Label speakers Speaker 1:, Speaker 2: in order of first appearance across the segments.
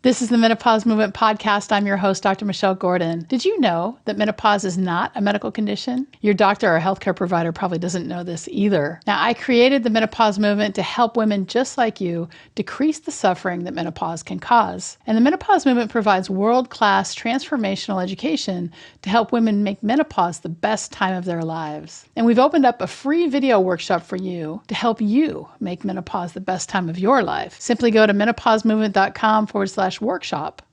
Speaker 1: This is the Menopause Movement Podcast. I'm your host, Dr. Michelle Gordon. Did you know that menopause is not a medical condition? Your doctor or healthcare provider probably doesn't know this either. Now, I created the Menopause Movement to help women just like you decrease the suffering that menopause can cause. And the Menopause Movement provides world-class transformational education to help women make menopause the best time of their lives. And we've opened up a free video workshop for you to help you make menopause the best time of your life. Simply go to menopausemovement.com/workshop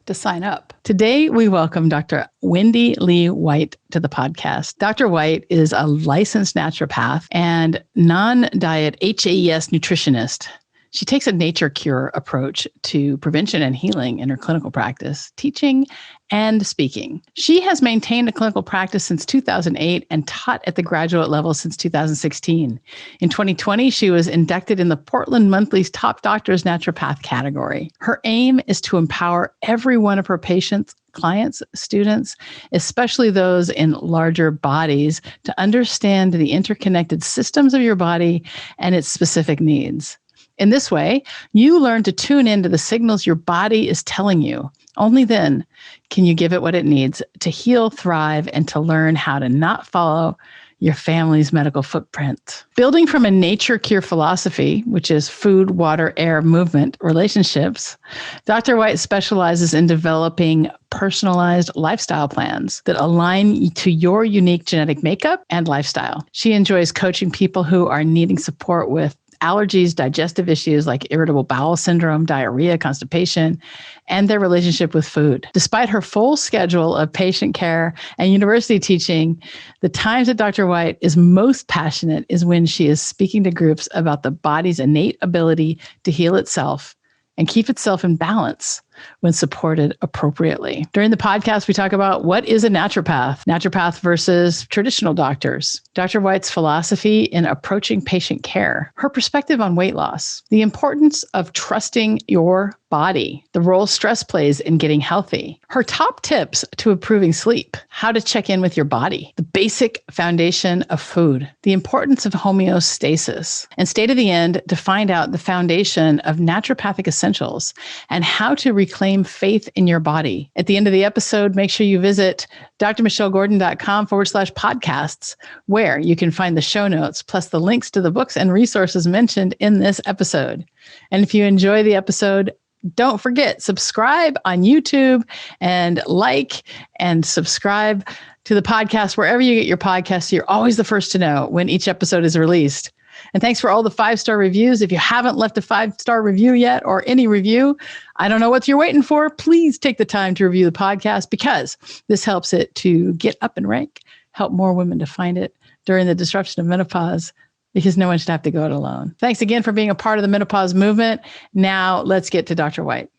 Speaker 1: to sign up. Today, we welcome Dr. Wendy Leigh White to the podcast. Dr. White is a licensed naturopath and non-diet HAES nutritionist. She takes a nature cure approach to prevention and healing in her clinical practice, teaching and speaking. She has maintained a clinical practice since 2008 and taught at the graduate level since 2016. In 2020, she was inducted in the Portland Monthly's Top Doctors Naturopath category. Her aim is to empower every one of her patients, clients, students, especially those in larger bodies, to understand the interconnected systems of your body and its specific needs. In this way, you learn to tune into the signals your body is telling you. Only then can you give it what it needs to heal, thrive, and to learn how to not follow your family's medical footprint. Building from a nature cure philosophy, which is food, water, air, movement, relationships, Dr. White specializes in developing personalized lifestyle plans that align to your unique genetic makeup and lifestyle. She enjoys coaching people who are needing support with allergies, digestive issues like irritable bowel syndrome, diarrhea, constipation, and their relationship with food. Despite her full schedule of patient care and university teaching, the times that Dr. White is most passionate is when she is speaking to groups about the body's innate ability to heal itself and keep itself in balance when supported appropriately. During the podcast, we talk about what is a naturopath versus traditional doctors, Dr. White's philosophy in approaching patient care, her perspective on weight loss, the importance of trusting your body, the role stress plays in getting healthy, her top tips to improving sleep, how to check in with your body, the basic foundation of food, the importance of homeostasis, and stay to the end to find out the foundation of naturopathic essentials and how to reclaim faith in your body. At the end of the episode, make sure you visit drmichellegordon.com/podcasts, where you can find the show notes, plus the links to the books and resources mentioned in this episode. And if you enjoy the episode, don't forget, subscribe on YouTube and like and subscribe to the podcast wherever you get your podcasts. So you're always the first to know when each episode is released. And thanks for all the 5-star reviews. If you haven't left a 5-star review yet, or any review, I don't know what you're waiting for. Please take the time to review the podcast, because this helps it to get up and rank, help more women to find it during the disruption of menopause, because no one should have to go it alone. Thanks again for being a part of the menopause movement. Now let's get to Dr. White.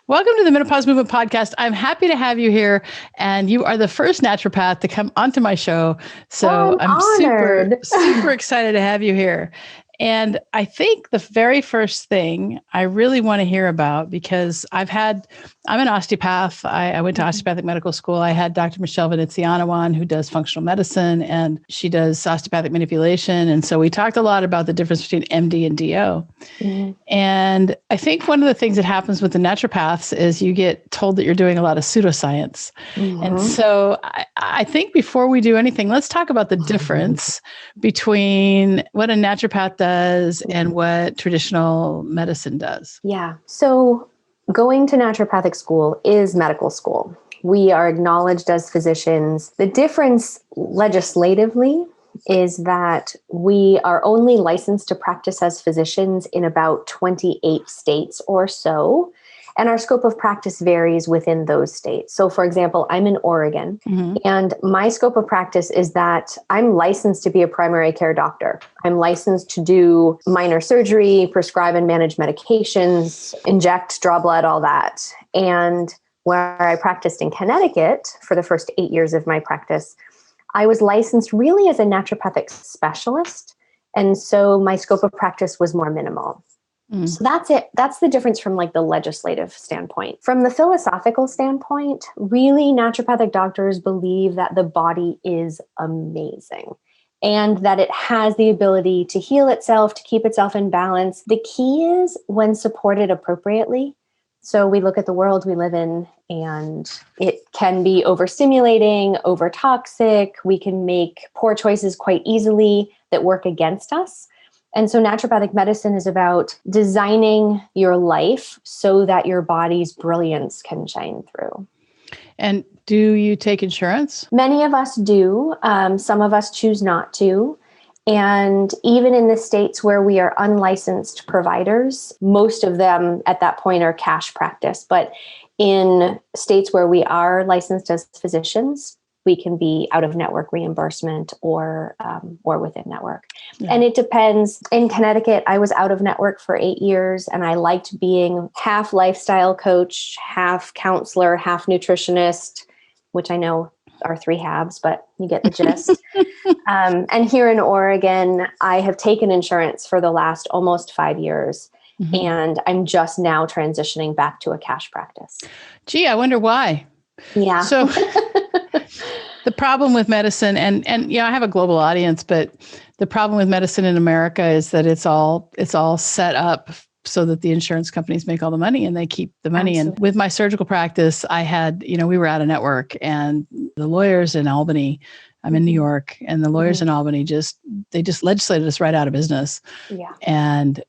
Speaker 1: Welcome to the Menopause Movement Podcast. I'm happy to have you here, and you are the first naturopath to come onto my show. So I'm super excited to have you here. And I think the very first thing I really want to hear about, because I'm an osteopath. I went to osteopathic medical school. I had Dr. Michelle Veneziano on, who does functional medicine, and she does osteopathic manipulation. And so we talked a lot about the difference between MD and DO. Mm-hmm. And I think one of the things that happens with the naturopaths is you get told that you're doing a lot of pseudoscience. Mm-hmm. And so I think before we do anything, let's talk about the difference between what a naturopath does and what traditional medicine does.
Speaker 2: Yeah. So going to naturopathic school is medical school. We are acknowledged as physicians. The difference legislatively is that we are only licensed to practice as physicians in about 28 states or so. And our scope of practice varies within those states. So for example, I'm in Oregon, and my scope of practice is that I'm licensed to be a primary care doctor. I'm licensed to do minor surgery, prescribe and manage medications, inject, draw blood, all that. And where I practiced in Connecticut for the first 8 years of my practice, I was licensed really as a naturopathic specialist. And so my scope of practice was more minimal.
Speaker 1: Mm.
Speaker 2: So that's it. That's the difference from like the legislative standpoint. From the philosophical standpoint, really naturopathic doctors believe that the body is amazing and that it has the ability to heal itself, to keep itself in balance. The key is when supported appropriately. So we look at the world we live in, and it can be overstimulating, overtoxic. We can make poor choices quite easily that work against us. And so naturopathic medicine is about designing your life so that your body's brilliance can shine through.
Speaker 1: And do you take insurance?
Speaker 2: Many of us do. Some of us choose not to. And even in the states where we are unlicensed providers, most of them at that point are cash practice. But in states where we are licensed as physicians, we can be out of network reimbursement or within network. Yeah. And it depends. In Connecticut, I was out of network for 8 years, and I liked being half lifestyle coach, half counselor, half nutritionist, which I know are 3 halves, but you get the gist. And here in Oregon, I have taken insurance for the last almost 5 years. Mm-hmm. And I'm just now transitioning back to a cash practice.
Speaker 1: Gee, I wonder why.
Speaker 2: Yeah.
Speaker 1: So the problem with medicine, and I have a global audience, but the problem with medicine in America is that it's all set up so that the insurance companies make all the money and they keep the money. Absolutely. And with my surgical practice, I had, we were out of network, and the lawyers in Albany, I'm in New York, and the lawyers in Albany they just legislated us right out of business.
Speaker 2: Yeah.
Speaker 1: And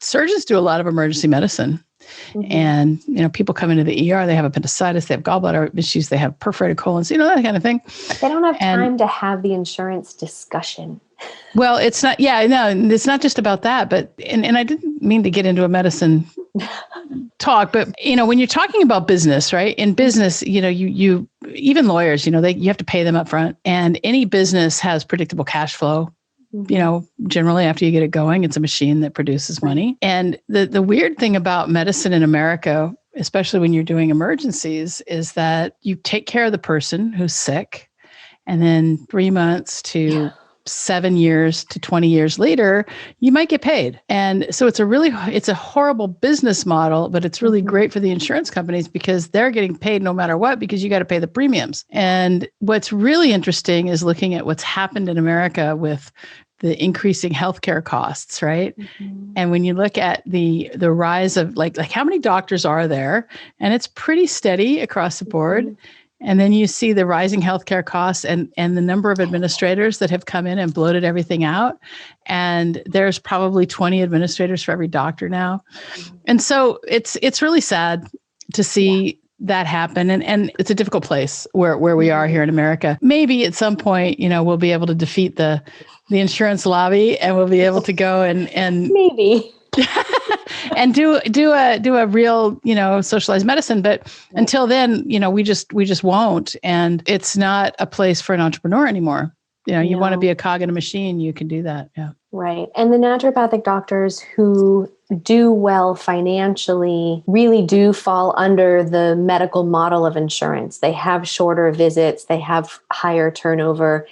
Speaker 1: surgeons do a lot of emergency medicine. Mm-hmm. And, people come into the ER, they have appendicitis, they have gallbladder issues, they have perforated colons, that kind of thing.
Speaker 2: They don't have time to have the insurance discussion.
Speaker 1: Well, it's not, it's not just about that, but, and I didn't mean to get into a medicine talk, but, when you're talking about business, right? In business, you even lawyers, you have to pay them up front, and any business has predictable cash flow. Generally after you get it going, it's a machine that produces money. And the weird thing about medicine in America, especially when you're doing emergencies, is that you take care of the person who's sick, and then 3 months to 7 years to 20 years later, you might get paid. And so it's a horrible business model, but it's really great for the insurance companies because they're getting paid no matter what, because you got to pay the premiums. And what's really interesting is looking at what's happened in America with the increasing healthcare costs, right? Mm-hmm. And when you look at the rise of like how many doctors are there, and it's pretty steady across the board. Mm-hmm. And then you see the rising healthcare costs and the number of administrators that have come in and bloated everything out. And there's probably 20 administrators for every doctor now. And so it's really sad to see that happen. And it's a difficult place where we are here in America. Maybe at some point, we'll be able to defeat the insurance lobby, and we'll be able to go and
Speaker 2: maybe
Speaker 1: and do a real, socialized medicine. But until then, we just won't. And it's not a place for an entrepreneur anymore. You want to be a cog in a machine, you can do that. Yeah.
Speaker 2: Right. And the naturopathic doctors who do well financially really do fall under the medical model of insurance. They have shorter visits, they have higher turnover.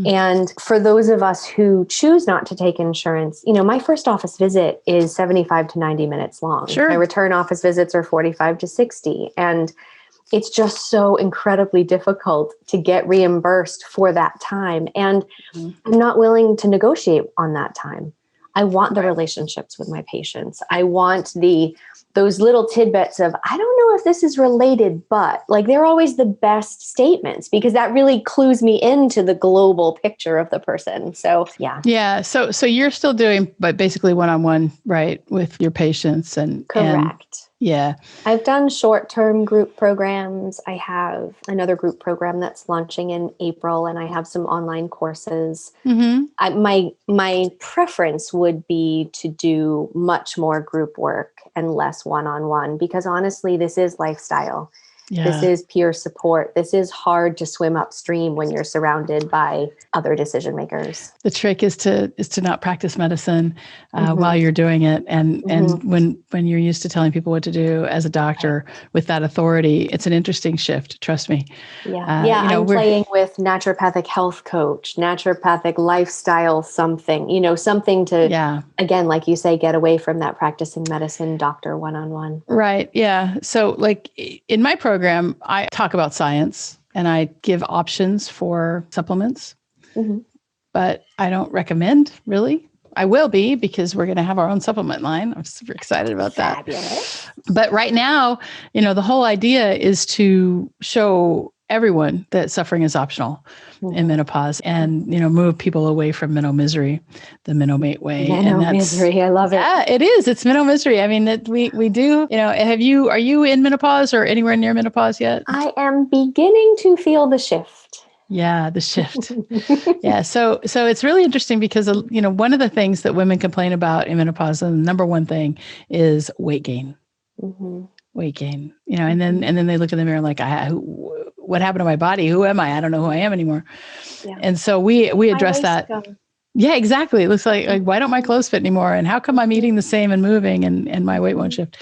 Speaker 2: And for those of us who choose not to take insurance, my first office visit is 75 to 90 minutes long.
Speaker 1: Sure.
Speaker 2: My return office visits are 45 to 60. And it's just so incredibly difficult to get reimbursed for that time. And I'm not willing to negotiate on that time. I want the relationships with my patients. I want those little tidbits of, I don't know if this is related, but they're always the best statements because that really clues me into the global picture of the person. So, yeah.
Speaker 1: Yeah. So you're still doing, but basically one-on-one, right, with your patients and
Speaker 2: correct.
Speaker 1: Yeah.
Speaker 2: I've done short-term group programs. I have another group program that's launching in April, and I have some online courses. Mm-hmm. My preference would be to do much more group work and less one-on-one, because honestly, this is lifestyle. This
Speaker 1: Yeah.
Speaker 2: is peer support. This is hard to swim upstream when you're surrounded by other decision makers.
Speaker 1: The trick is to not practice medicine while
Speaker 2: Mm-hmm.
Speaker 1: you're doing it, and
Speaker 2: Mm-hmm.
Speaker 1: when you're used to telling people what to do as a doctor with that authority, it's an interesting shift. Trust me.
Speaker 2: Yeah. Yeah. I'm
Speaker 1: We're
Speaker 2: playing with naturopathic health coach, naturopathic lifestyle something, something to,
Speaker 1: yeah.
Speaker 2: again, like you say, get away from that practicing medicine doctor one-on-one.
Speaker 1: Right. Yeah. So, like in my program, I talk about science and I give options for supplements,
Speaker 2: Mm-hmm.
Speaker 1: but I don't recommend really. I will be because we're going to have our own supplement line. I'm super excited about that.
Speaker 2: Fabulous.
Speaker 1: But right now, the whole idea is to show everyone that suffering is optional in menopause and, move people away from mental misery, the menomate way.
Speaker 2: Mental misery. I love it.
Speaker 1: Yeah, it is. It's mental misery. I mean, we do, are you in menopause or anywhere near menopause yet?
Speaker 2: I am beginning to feel the shift.
Speaker 1: Yeah, the shift. Yeah. So it's really interesting because, one of the things that women complain about in menopause, and the number one thing is weight gain.
Speaker 2: Mm-hmm.
Speaker 1: Weight gain, and then they look in the mirror like, what happened to my body? Who am I? I don't know who I am anymore.
Speaker 2: Yeah.
Speaker 1: And so we address that. Yeah, exactly. It looks like why don't my clothes fit anymore? And how come I'm eating the same and moving and my weight won't shift?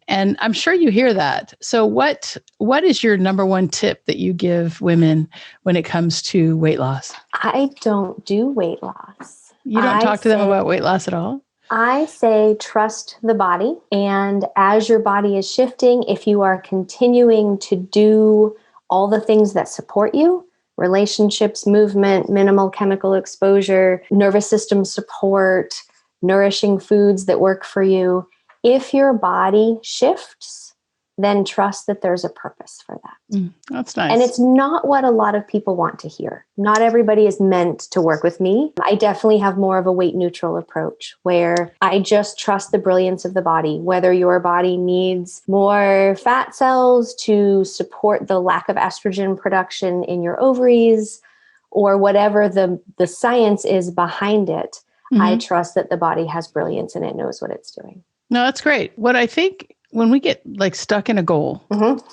Speaker 1: And I'm sure you hear that. So what is your number one tip that you give women when it comes to weight loss?
Speaker 2: I don't do weight loss.
Speaker 1: You don't talk to them about weight loss at all?
Speaker 2: I say trust the body. And as your body is shifting, if you are continuing to do all the things that support you, relationships, movement, minimal chemical exposure, nervous system support, nourishing foods that work for you, if your body shifts, then trust that there's a purpose for that.
Speaker 1: That's nice.
Speaker 2: And it's not what a lot of people want to hear. Not everybody is meant to work with me. I definitely have more of a weight neutral approach where I just trust the brilliance of the body, whether your body needs more fat cells to support the lack of estrogen production in your ovaries or whatever the science is behind it. I trust that the body has brilliance and it knows what it's doing.
Speaker 1: No, that's great. What I think when we get like stuck in a goal,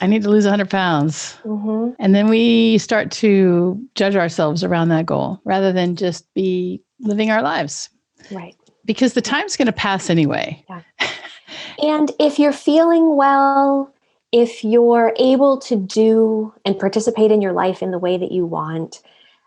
Speaker 1: I need to lose 100 pounds. And then we start to judge ourselves around that goal rather than just be living our lives.
Speaker 2: Right.
Speaker 1: Because the time's going to pass anyway.
Speaker 2: Yeah. And if you're feeling well, if you're able to do and participate in your life in the way that you want,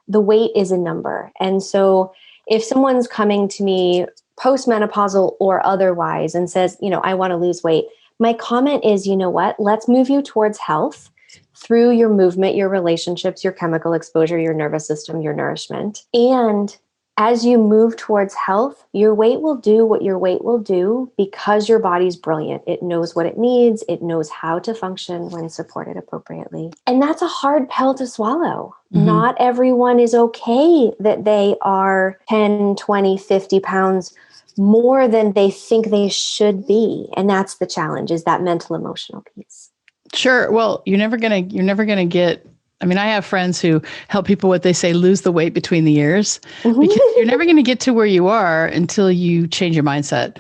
Speaker 2: the weight is a number. And so if someone's coming to me postmenopausal or otherwise and says, I want to lose weight, my comment is, you know what? Let's move you towards health through your movement, your relationships, your chemical exposure, your nervous system, your nourishment. And as you move towards health, your weight will do what your weight will do because your body's brilliant. It knows what it needs. It knows how to function when supported appropriately. And that's a hard pill to swallow. Not everyone is okay that they are 10, 20, 50 pounds more than they think they should be. And that's the challenge, is that mental emotional piece.
Speaker 1: Sure. Well, you're never going to get, I have friends who help people what they say, lose the weight between the ears, because you're never going to get to where you are until you change your mindset.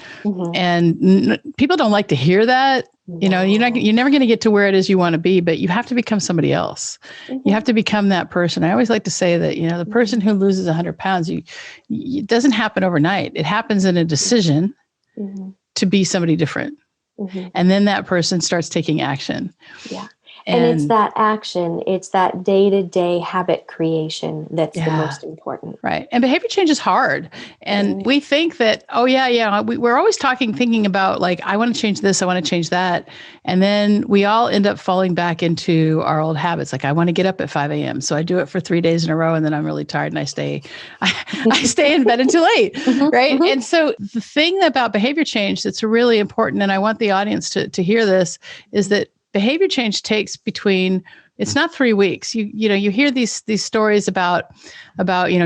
Speaker 1: And people don't like to hear that. You're never going to get to where it is you want to be, but you have to become somebody else. You have to become that person. I always like to say that, the person who loses 100 pounds, it doesn't happen overnight. It happens in a decision to be somebody different. And then that person starts taking action.
Speaker 2: Yeah. And it's that action, it's that day-to-day habit creation that's the most important.
Speaker 1: Right. And behavior change is hard. And we think that, we're always thinking about like, I want to change this, I want to change that. And then we all end up falling back into our old habits. Like, I want to get up at 5 a.m. So I do it for 3 days in a row and then I'm really tired and I stay in bed until late. Right. And so the thing about behavior change that's really important, and I want the audience to hear this, is that behavior change takes it's not 3 weeks. You hear these stories about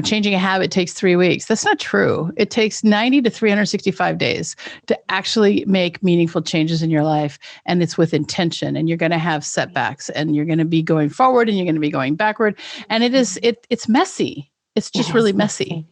Speaker 1: changing a habit takes 3 weeks. That's not true. It takes 90 to 365 days to actually make meaningful changes in your life. And it's with intention, and you're going to have setbacks, and you're going to be going forward and you're going to be going backward. And it's messy. It's just really messy.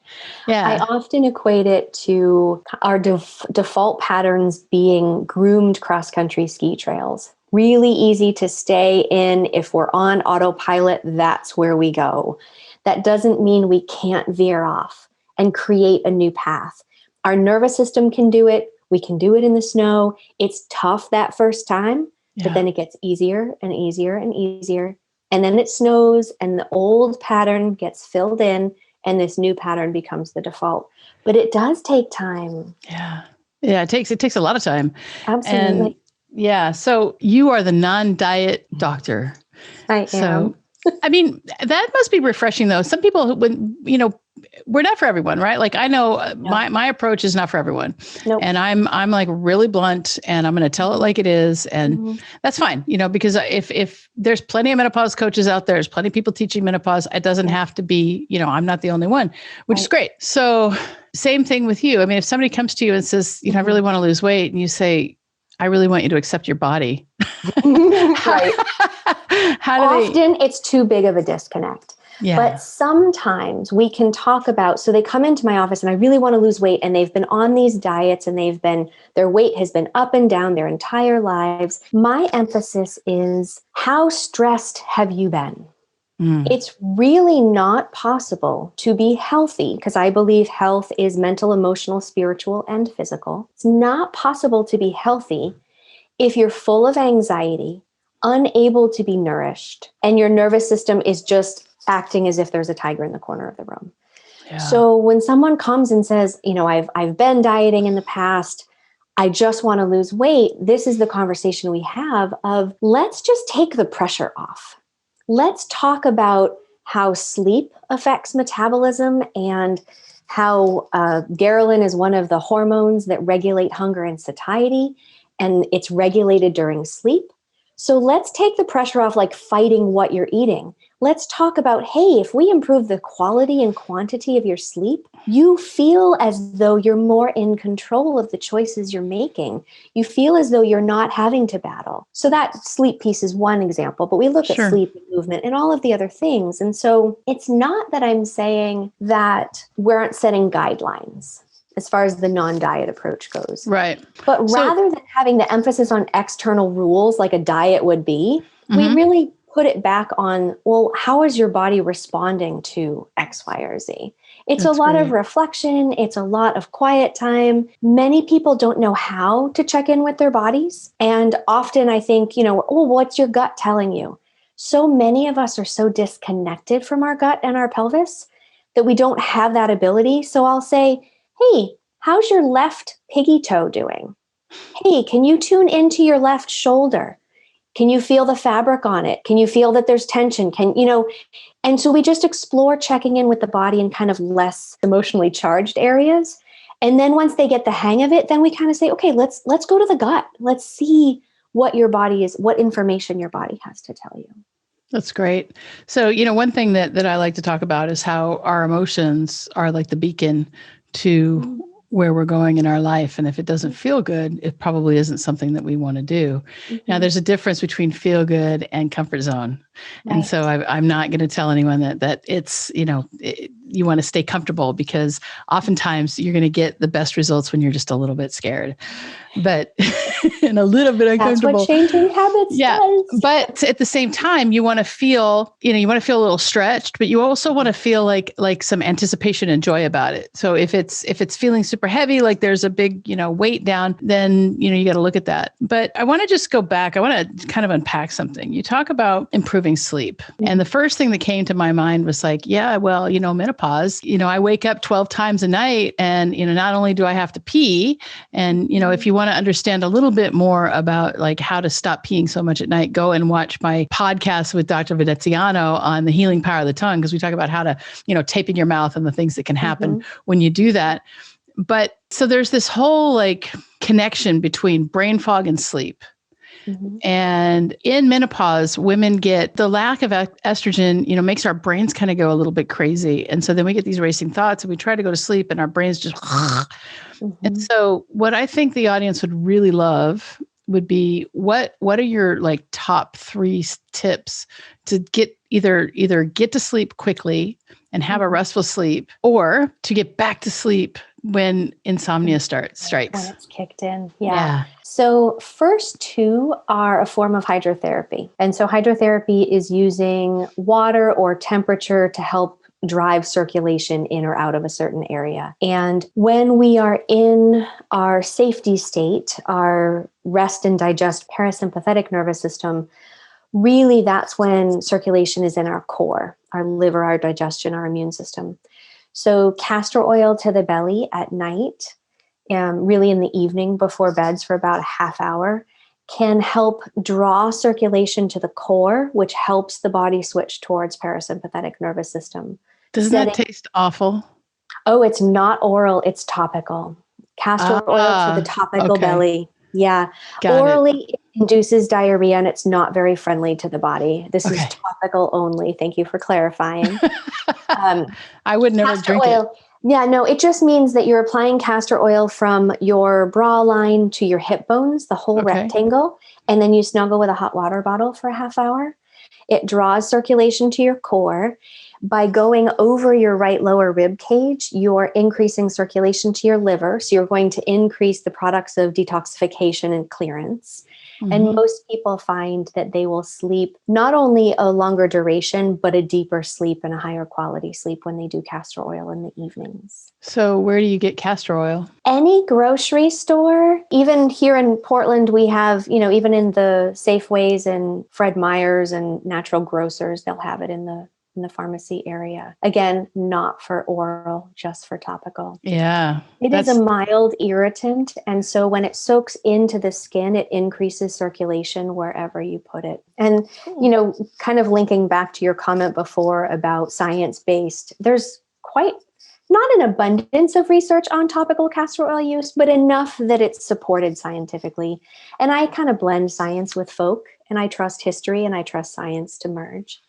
Speaker 1: Yeah.
Speaker 2: I often equate it to our default patterns being groomed cross-country ski trails. really easy to stay in. If we're on autopilot, that's where we go. That doesn't mean we can't veer off and create a new path. Our nervous system can do it. We can do it in the snow. It's tough that first time, but then it gets easier and easier and easier. And then it snows and the old pattern gets filled in and this new pattern becomes the default. But it does take time.
Speaker 1: Yeah. Yeah. It takes a lot of time.
Speaker 2: Absolutely.
Speaker 1: And so you are the non-diet doctor.
Speaker 2: I am.
Speaker 1: I mean, that must be refreshing though. Some people, we're not for everyone, right? Like I know my approach is not for everyone.
Speaker 2: Nope.
Speaker 1: And I'm like really blunt and I'm going to tell it like it is. And that's fine, because if there's plenty of menopause coaches out there, there's plenty of people teaching menopause. It doesn't have to be, I'm not the only one, which is great. So same thing with you. I mean, if somebody comes to you and says, I really want to lose weight, and you say, I really want you to accept your body.
Speaker 2: Right. Often it's too big of a disconnect. Yeah. But sometimes we can talk about, so they come into my office and I really want to lose weight and they've been on these diets and their weight has been up and down their entire lives. My emphasis is, how stressed have you been? It's really not possible to be healthy, because I believe health is mental, emotional, spiritual, and physical. It's not possible to be healthy if you're full of anxiety, unable to be nourished, and your nervous system is just acting as if there's a tiger in the corner of the room. Yeah. So when someone comes and says, I've been dieting in the past, I just want to lose weight, this is the conversation we have of, let's just take the pressure off. Let's talk about how sleep affects metabolism and how ghrelin is one of the hormones that regulate hunger and satiety, and it's regulated during sleep. So let's take the pressure off, like fighting what you're eating. Let's talk about, hey, if we improve the quality and quantity of your sleep, you feel as though you're more in control of the choices you're making. You feel as though you're not having to battle. So that sleep piece is one example, but we look at sleep and movement and all of the other things. And so it's not that I'm saying that we aren't setting guidelines as far as the non-diet approach goes.
Speaker 1: Right.
Speaker 2: But rather than having the emphasis on external rules like a diet would be, we really put it back on, well, how is your body responding to X, Y, or Z? It's a lot of reflection. It's a lot of quiet time. Many people don't know how to check in with their bodies. And often I think, what's your gut telling you? So many of us are so disconnected from our gut and our pelvis that we don't have that ability. So I'll say, hey, how's your left piggy toe doing? Hey, can you tune into your left shoulder? Can you feel the fabric on it? Can you feel that there's tension? And so we just explore checking in with the body in kind of less emotionally charged areas. And then once they get the hang of it, then we kind of say, okay, let's go to the gut. Let's see what your body is, what information your body has to tell you.
Speaker 1: That's great. So, one thing that I like to talk about is how our emotions are like the beacon to where we're going in our life. And if it doesn't feel good, it probably isn't something that we want to do. Now, there's a difference between feel good and comfort zone. Right. And so I'm not going to tell anyone that it's, you want to stay comfortable, because oftentimes you're going to get the best results when you're just a little bit scared, but and a little bit uncomfortable.
Speaker 2: That's what changing habits does.
Speaker 1: But at the same time, you want to feel, you want to feel a little stretched, but you also want to feel like some anticipation and joy about it. So if it's feeling super heavy, like there's a big, weight down, then, you got to look at that. But I want to just go back. I want to kind of unpack something. You talk about improving sleep. And the first thing that came to my mind was like, yeah, well, menopause, I wake up 12 times a night and, not only do I have to pee, and, if you want to understand a little bit more about like how to stop peeing so much at night, go and watch my podcast with Dr. Veneziano on the healing power of the tongue, because we talk about how to, tape in your mouth and the things that can happen when you do that. But so there's this whole like connection between brain fog and sleep. And in menopause, women get the lack of estrogen, makes our brains kind of go a little bit crazy. And so then we get these racing thoughts and we try to go to sleep and our brains just, and so what I think the audience would really love would be what are your like top 3 tips to get either get to sleep quickly and have a restful sleep, or to get back to sleep when insomnia strikes?
Speaker 2: When it's kicked in. Yeah. So first 2 are a form of hydrotherapy. And so hydrotherapy is using water or temperature to help drive circulation in or out of a certain area. And when we are in our safety state, our rest and digest parasympathetic nervous system, really that's when circulation is in our core, our liver, our digestion, our immune system. So castor oil to the belly at night, really in the evening before beds for about a half hour, can help draw circulation to the core, which helps the body switch towards parasympathetic nervous system.
Speaker 1: Doesn't that taste awful?
Speaker 2: Oh, it's not oral, it's topical. Castor oil to the topical belly. Yeah. Orally, it induces diarrhea and it's not very friendly to the body. This is topical only. Thank you for clarifying.
Speaker 1: I would never drink it.
Speaker 2: Yeah, no, it just means that you're applying castor oil from your bra line to your hip bones, the whole rectangle, and then you snuggle with a hot water bottle for a half hour. It draws circulation to your core. By going over your right lower rib cage, you're increasing circulation to your liver. So you're going to increase the products of detoxification and clearance. Mm-hmm. And most people find that they will sleep not only a longer duration, but a deeper sleep and a higher quality sleep when they do castor oil in the evenings.
Speaker 1: So where do you get castor oil?
Speaker 2: Any grocery store. Even here in Portland, we have, even in the Safeways and Fred Meyer's and natural grocers, they'll have it in the pharmacy area. Again, not for oral, just for topical.
Speaker 1: Yeah.
Speaker 2: It is a mild irritant. And so when it soaks into the skin, it increases circulation wherever you put it. And, kind of linking back to your comment before about science-based, there's quite not an abundance of research on topical castor oil use, but enough that it's supported scientifically. And I kind of blend science with folk, and I trust history and I trust science to merge.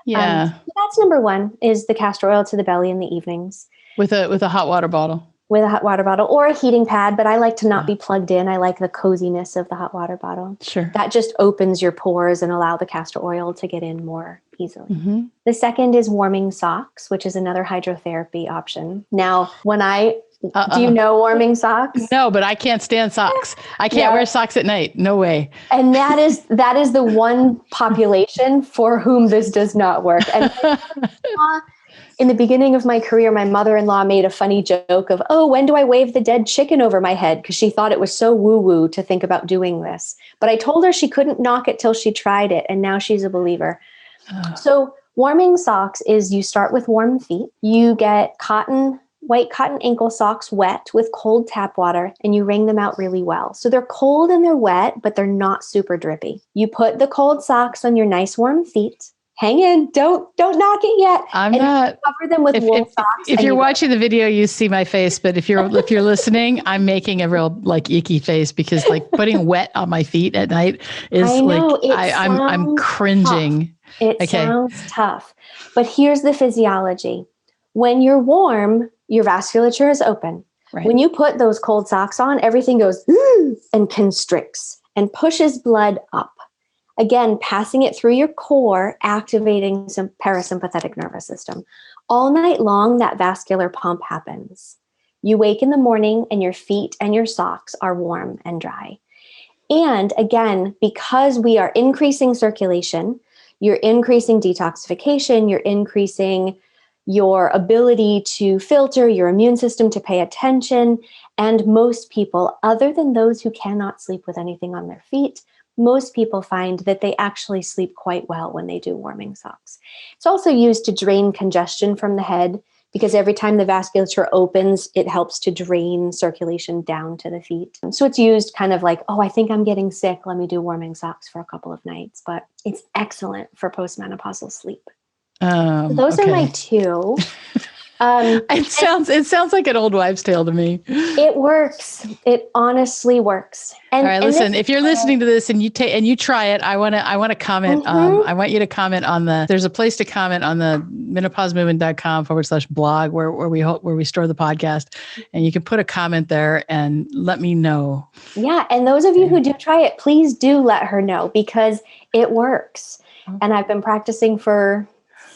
Speaker 1: Yeah.
Speaker 2: So that's number 1, is the castor oil to the belly in the evenings.
Speaker 1: With a hot water bottle.
Speaker 2: With a hot water bottle or a heating pad, but I like to not be plugged in. I like the coziness of the hot water bottle.
Speaker 1: Sure.
Speaker 2: That just opens your pores and allow the castor oil to get in more easily.
Speaker 1: Mm-hmm.
Speaker 2: The second is warming socks, which is another hydrotherapy option. Now, do you know warming socks?
Speaker 1: No, but I can't stand socks. I can't wear socks at night. No way.
Speaker 2: And that is the one population for whom this does not work. And in the beginning of my career, my mother-in-law made a funny joke of, when do I wave the dead chicken over my head? Because she thought it was so woo-woo to think about doing this. But I told her she couldn't knock it till she tried it. And now she's a believer. So warming socks is you start with warm feet. You get white cotton ankle socks wet with cold tap water, and you wring them out really well. So they're cold and they're wet, but they're not super drippy. You put the cold socks on your nice warm feet. Hang in, don't knock it yet.
Speaker 1: I'm not.
Speaker 2: Cover them with wool socks.
Speaker 1: If you're watching the video, you see my face, but if you're listening, I'm making a real icky face because putting wet on my feet at night is I'm cringing.
Speaker 2: Tough. It sounds tough, but here's the physiology. When you're warm, your vasculature is open. Right. When you put those cold socks on, everything goes and constricts and pushes blood up. Again, passing it through your core, activating some parasympathetic nervous system. All night long, that vascular pump happens. You wake in the morning and your feet and your socks are warm and dry. And again, because we are increasing circulation, you're increasing detoxification, you're increasing your ability to filter, your immune system to pay attention. And most people, other than those who cannot sleep with anything on their feet, most people find that they actually sleep quite well when they do warming socks. It's also used to drain congestion from the head because every time the vasculature opens, it helps to drain circulation down to the feet. So it's used kind of I think I'm getting sick. Let me do warming socks for a couple of nights. But it's excellent for postmenopausal sleep. So those are my 2.
Speaker 1: It sounds like an old wives' tale to me.
Speaker 2: It works. It honestly works.
Speaker 1: All right, listen, if you're listening to this and you try it, I want to comment. I want you to comment on there's a place to comment on the menopausemovement.com/blog where we store the podcast, and you can put a comment there and let me know.
Speaker 2: Yeah. And those of you who do try it, please do let her know, because it works. And I've been practicing for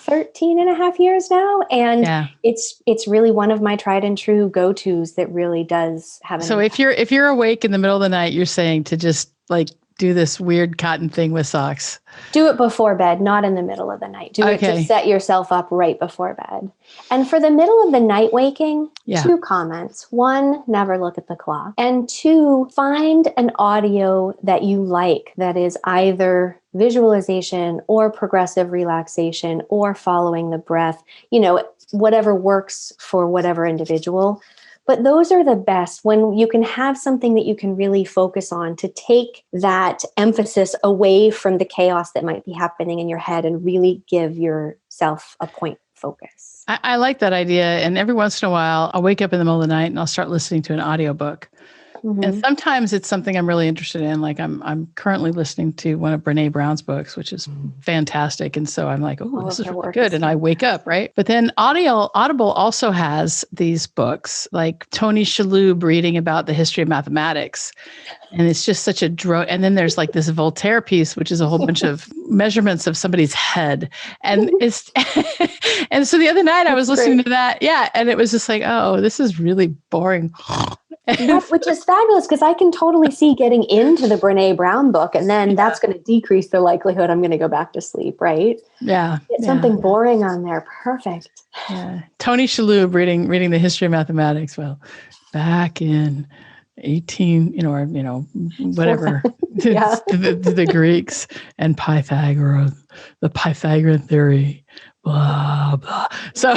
Speaker 2: 13 and a half years now. And it's really one of my tried and true go-tos that really does have an impact.
Speaker 1: If you're awake in the middle of the night, you're saying to just like do this weird cotton thing with socks.
Speaker 2: Do it before bed, not in the middle of the night. Do it to set yourself up right before bed. And for the middle of the night waking, 2 comments. 1, never look at the clock. And 2, find an audio that you like that is either visualization or progressive relaxation or following the breath, whatever works for whatever individual. But those are the best when you can have something that you can really focus on to take that emphasis away from the chaos that might be happening in your head and really give yourself a point focus.
Speaker 1: I like that idea. And every once in a while, I'll wake up in the middle of the night and I'll start listening to an audiobook. Mm-hmm. And sometimes it's something I'm really interested in. Like I'm currently listening to one of Brene Brown's books, which is fantastic. And so I'm like, oh, this is really good. And I wake up, right? But then Audible also has these books like Tony Shalhoub reading about the history of mathematics. And it's just such a and then there's like this Voltaire piece, which is a whole bunch of measurements of somebody's head. And it's, and so the other night I was listening to that. Yeah. And it was just like, oh, this is really boring.
Speaker 2: Which is fabulous, because I can totally see getting into the Brene Brown book, and then that's going to decrease the likelihood I'm going to go back to sleep, right?
Speaker 1: Yeah.
Speaker 2: Get something boring on there. Perfect.
Speaker 1: Yeah. Tony Shalhoub reading the history of mathematics. Well, back in 18, whatever, the Greeks and Pythagoras, the Pythagorean theory, blah, blah. So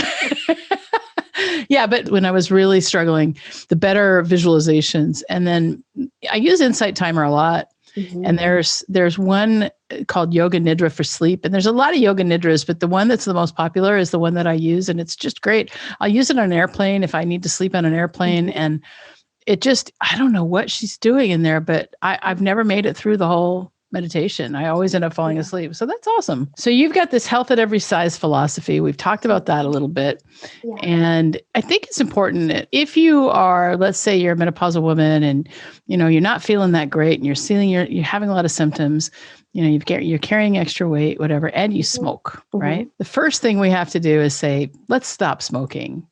Speaker 1: yeah, but when I was really struggling, the better visualizations. And then I use Insight Timer a lot. Mm-hmm. And there's one called Yoga Nidra for sleep. And there's a lot of Yoga Nidras, but the one that's the most popular is the one that I use. And it's just great. I'll use it on an airplane if I need to sleep on an airplane. Mm-hmm. And it just, I don't know what she's doing in there, but I've never made it through the whole meditation. I always end up falling asleep. So that's awesome. So you've got this health at every size philosophy. We've talked about that a little bit. Yeah. And I think it's important that if you are, let's say you're a menopausal woman and, you're not feeling that great and you're having a lot of symptoms, you're carrying extra weight, whatever, and you smoke, right? The first thing we have to do is say, let's stop smoking.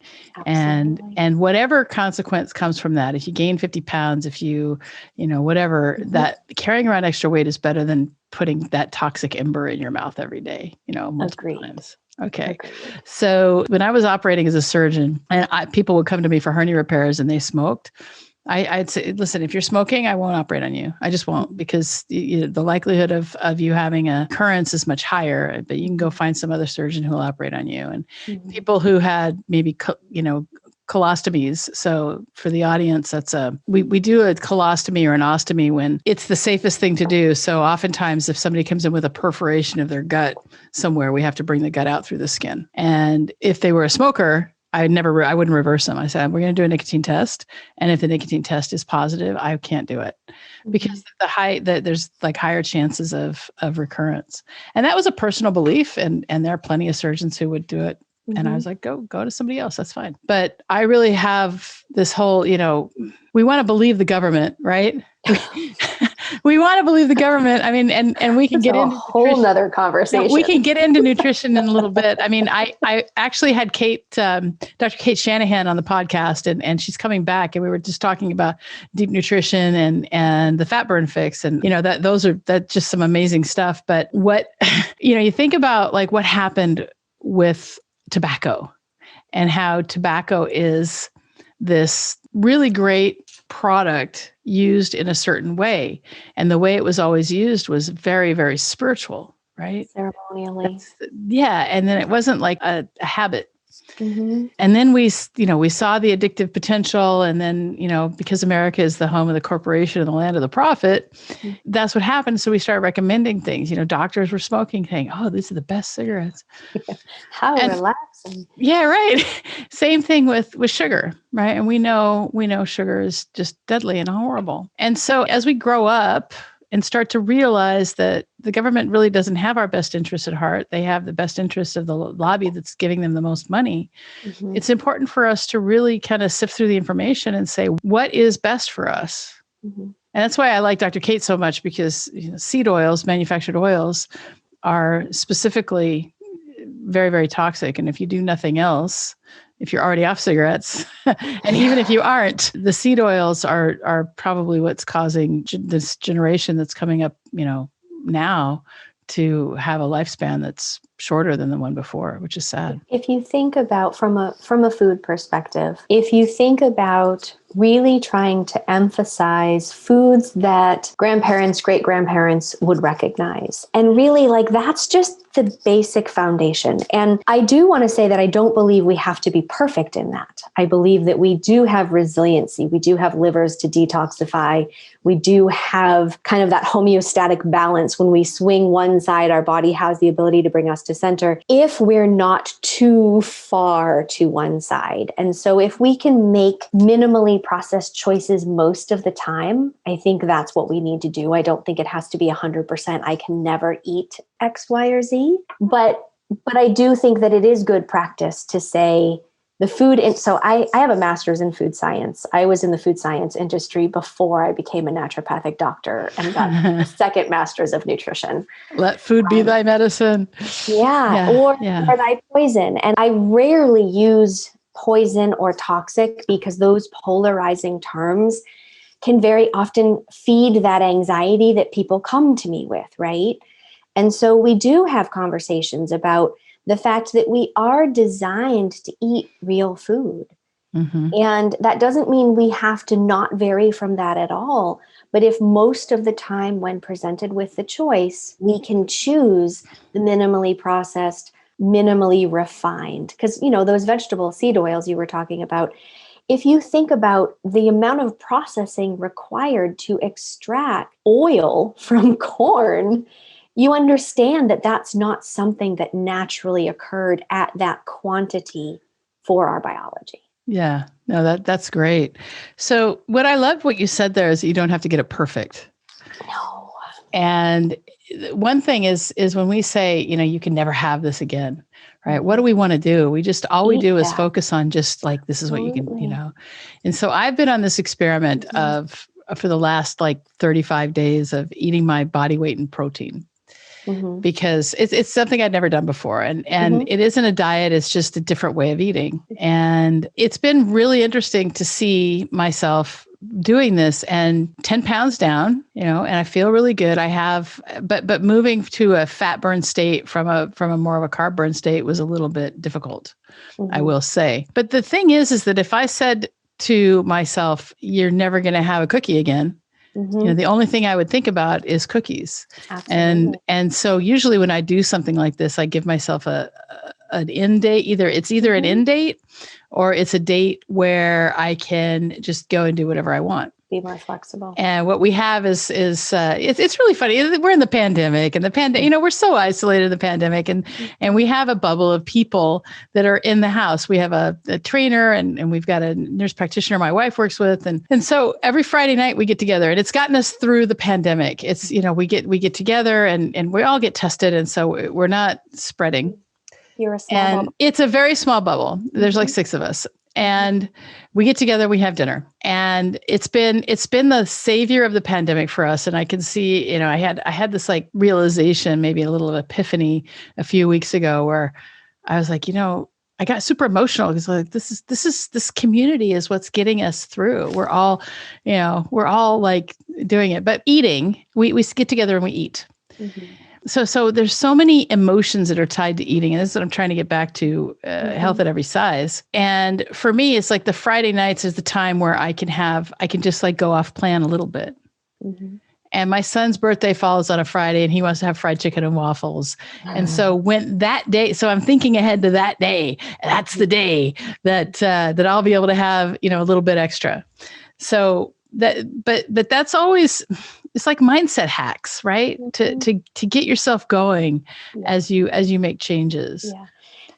Speaker 1: Absolutely. And whatever consequence comes from that, if you gain 50 pounds, if you, whatever, that carrying around extra weight is better than putting that toxic ember in your mouth every day, multiple times. Okay. Agreed. So when I was operating as a surgeon and people would come to me for hernia repairs and they smoked, I'd say, listen, if you're smoking, I won't operate on you. I just won't, because the likelihood of you having a recurrence is much higher, but you can go find some other surgeon who will operate on you. And people who had maybe, colostomies. So for the audience, we do a colostomy or an ostomy when it's the safest thing to do. So oftentimes if somebody comes in with a perforation of their gut somewhere, we have to bring the gut out through the skin. And if they were a smoker, I wouldn't reverse them. I said, we're going to do a nicotine test. And if the nicotine test is positive, I can't do it because there's like higher chances of recurrence. And that was a personal belief. And there are plenty of surgeons who would do it. And I was like, go to somebody else. That's fine. But I really have this whole, we want to believe the government, right? We want to believe the government. I mean, and we can get into a
Speaker 2: whole nother conversation.
Speaker 1: We can get into nutrition in a little bit. I mean, I actually had Dr. Kate Shanahan on the podcast, and she's coming back, and we were just talking about deep nutrition and the fat burn fix, and that's just some amazing stuff. But what you think about like what happened with tobacco and how tobacco is this really great product used in a certain way. And the way it was always used was very, very spiritual, right?
Speaker 2: Ceremonially.
Speaker 1: Yeah. And then it wasn't like a habit And then we saw the addictive potential. And then, because America is the home of the corporation and the land of the profit, that's what happened. So we started recommending things. Doctors were smoking, saying, oh, these are the best cigarettes.
Speaker 2: How relaxing.
Speaker 1: Yeah, right. Same thing with sugar, right? And we know sugar is just deadly and horrible. And so as we grow up and start to realize that the government really doesn't have our best interests at heart, they have the best interests of the lobby that's giving them the most money. It's important for us to really kind of sift through the information and say, what is best for us? And that's why I like Dr. Kate so much, because seed oils, manufactured oils, are specifically very, very toxic. And if you do nothing else, if you're already off cigarettes, and even if you aren't, the seed oils are probably what's causing this generation that's coming up, now to have a lifespan that's shorter than the one before, which is sad.
Speaker 2: If you think about from a food perspective, if you think about really trying to emphasize foods that grandparents, great-grandparents would recognize, and really that's just the basic foundation. And I do want to say that I don't believe we have to be perfect in that. I believe that we do have resiliency. We do have livers to detoxify. We do have kind of that homeostatic balance. When we swing one side, our body has the ability to bring us to center if we're not too far to one side. And so if we can make minimally processed choices most of the time, I think that's what we need to do. I don't think it has to be 100%. I can never eat X, Y, or Z. But I do think that it is good practice to say the food. So I have a master's in food science. I was in the food science industry before I became a naturopathic doctor and got a second master's of nutrition.
Speaker 1: Let food be thy medicine.
Speaker 2: Or thy poison. And I rarely use poison or toxic because those polarizing terms can very often feed that anxiety that people come to me with, right? And so we do have conversations about the fact that we are designed to eat real food. And that doesn't mean we have to not vary from that at all. But if most of the time when presented with the choice, we can choose the minimally processed, minimally refined, because, those vegetable seed oils you were talking about, if you think about the amount of processing required to extract oil from corn, you understand that that's not something that naturally occurred at that quantity for our biology.
Speaker 1: Yeah, no, that's great. So what I loved what you said there is that you don't have to get it perfect.
Speaker 2: No.
Speaker 1: And one thing is when we say, you can never have this again, right? What do we want to do? All we do is focus on just this is what you can, And so I've been on this experiment for the last 35 days of eating my body weight in protein. Because it's something I'd never done before. And it isn't a diet, it's just a different way of eating. And it's been really interesting to see myself doing this and 10 pounds down, and I feel really good. I have, but moving to a fat burn state from a more of a carb burn state was a little bit difficult, I will say. But the thing is that if I said to myself, you're never going to have a cookie again, the only thing I would think about is cookies. Absolutely. And so usually when I do something like this, I give myself an end date. It's either an end date or it's a date where I can just go and do whatever I want.
Speaker 2: Be more flexible.
Speaker 1: And what we have is it's really funny. We're in the pandemic, and we're so isolated in the pandemic, and we have a bubble of people that are in the house. We have a trainer, and we've got a nurse practitioner my wife works with, and so every Friday night we get together, and it's gotten us through the pandemic. It's we get together, and we all get tested, and so we're not spreading.
Speaker 2: You're a small bubble.
Speaker 1: It's a very small bubble. There's 6 of us. And we get together, we have dinner, and it's been the savior of the pandemic for us. And I can see, I had this realization, maybe a little epiphany a few weeks ago where I was like, I got super emotional because this community is what's getting us through. We're all doing it, but eating, we get together and we eat. So there's so many emotions that are tied to eating. And this is what I'm trying to get back to, health at every size. And for me, it's the Friday nights is the time where I can just go off plan a little bit. And my son's birthday falls on a Friday and he wants to have fried chicken and waffles. And so when that day, so I'm thinking ahead to that day, that's the day that I'll be able to have, a little bit extra. So but that's always, it's like mindset hacks, right? To get yourself going as you make changes.
Speaker 2: Yeah.